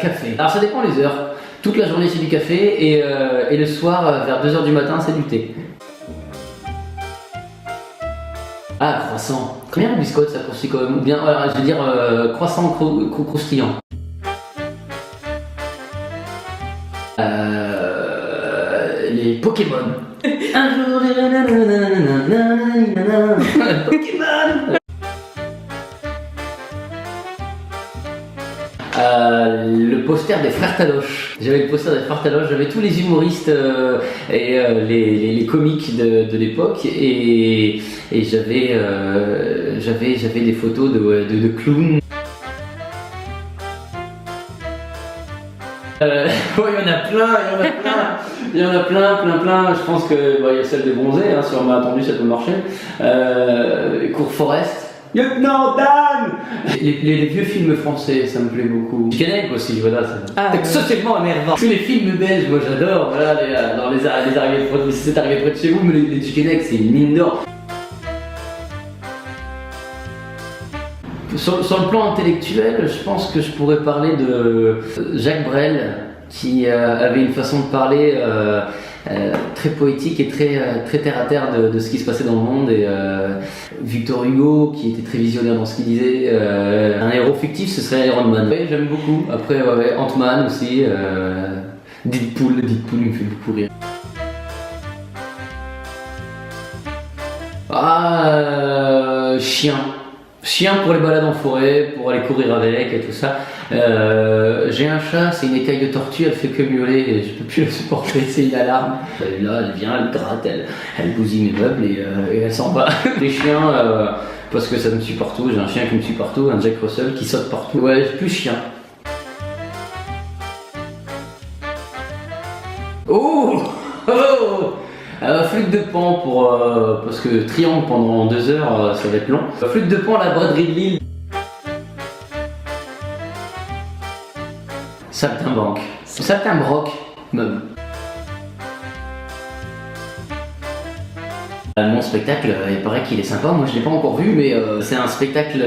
Café. Alors ça dépend les heures. Toute la journée c'est du café et le soir vers 2h du matin c'est du thé. Ah, croissant. Combien de biscottes ça croustille quand même? Ou bien, je veux dire, croissant croustillant. Les Pokémon. Un jour, Pokémon. Le poster des Frères Taloche. J'avais le poster des Frères Taloche, j'avais tous les humoristes et les comiques de l'époque et j'avais des photos de clowns. Ouais, il y en a plein. Il y en a plein. Je pense que il y a celle des bronzés, hein, si on m'a attendu ça peut marcher. Cours Forest. Lieutenant Dan. Les vieux films français, ça me plaît beaucoup. Titanic aussi, voilà. C'est socialement énervant. Tous les films belges, moi j'adore. Voilà, dans les arrivées près, c'est arrivé près de chez vous, mais les Titanic, c'est une mine d'or. Sur le plan intellectuel, je pense que je pourrais parler de Jacques Brel, qui avait une façon de parler très poétique et très terre à terre de ce qui se passait dans le monde, et Victor Hugo qui était très visionnaire dans ce qu'il disait. Un héros fictif ce serait Iron Man. Ouais, j'aime beaucoup. Après Ant-Man aussi, Deadpool il me fait beaucoup rire. Chien pour les balades en forêt, pour aller courir avec et tout ça. J'ai un chat, c'est une écaille de tortue, elle fait que miauler et je peux plus la supporter, c'est une alarme. Là, elle vient, elle gratte, elle bousille mes meubles et elle s'en va. Les chiens, parce que ça me suit partout, j'ai un chien qui me suit partout, un Jack Russell qui saute partout. Ouais, plus chien. Oh. Flûte de Pan parce que triangle pendant 2 heures ça va être long. Flûte de Pan, la braderie de Lille. Saltimbanque même. Mon spectacle, il paraît qu'il est sympa, moi je l'ai pas encore vu, mais c'est un spectacle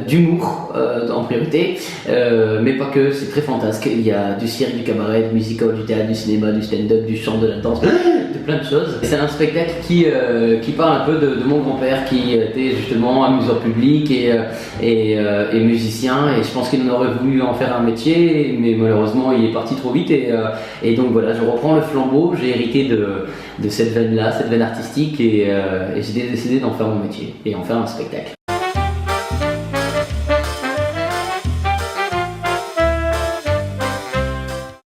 d'humour en priorité, mais pas que, c'est très fantasque. Il y a du cirque, du cabaret, du musical, du théâtre, du cinéma, du stand-up, du chant, de la danse, de plein de choses. C'est un spectacle qui parle un peu de mon grand-père qui était justement amuseur public et musicien, et je pense qu'il en aurait voulu en faire un métier, mais malheureusement il est parti trop vite, et donc voilà, je reprends le flambeau, j'ai hérité de cette veine-là, cette veine artistique, et j'ai décidé d'en faire mon métier et en faire un spectacle.